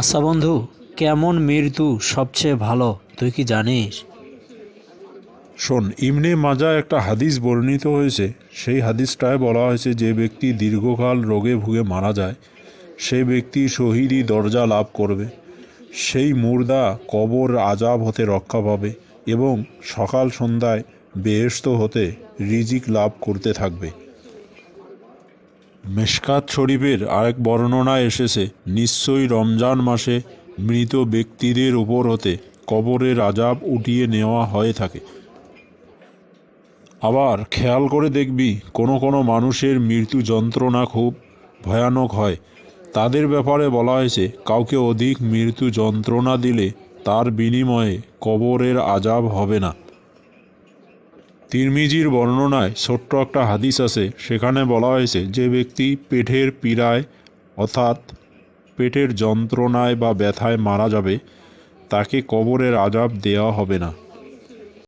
আচ্ছা বন্ধু, কেমন মৃত্যু সবচেয়ে ভালো তুই কি জানিস? শোন, ইবনে মাজা একটা হাদিস বর্ণিত হয়েছে। সেই হাদিসটায় বলা হয়েছে, যে ব্যক্তি দীর্ঘকাল রোগে ভুগে মারা যায় সেই ব্যক্তি শহীদি দরজা লাভ করবে। সেই মুর্দা কবর আজাব হতে রক্ষা পাবে এবং সকাল সন্ধ্যায় বেহেশত হতে রিজিক লাভ করতে থাকবে। মেশকাত শরীফের আরেক বর্ণনায় এসেছে, নিশ্চয়ই রমজান মাসে মৃত ব্যক্তিদের উপর হতে কবরের আজাব উঠিয়ে নেওয়া হয়ে থাকে। আবার খেয়াল করে দেখবি, কোনো কোনো মানুষের মৃত্যু যন্ত্রণা খুব ভয়ানক হয়। তাদের ব্যাপারে বলা হয়েছে, কাউকে অধিক মৃত্যু যন্ত্রণা দিলে তার বিনিময়ে কবরের আজাব হবে না। তিরমিজির বর্ণনায় ছোট্ট একটা হাদিস আছে, সেখানে বলা হয়েছে, যে ব্যক্তি পেটের পীড়ায় অর্থাৎ পেটের যন্ত্রণায় বা ব্যথায় মারা যাবে তাকে কবরের আজাব দেওয়া হবে না।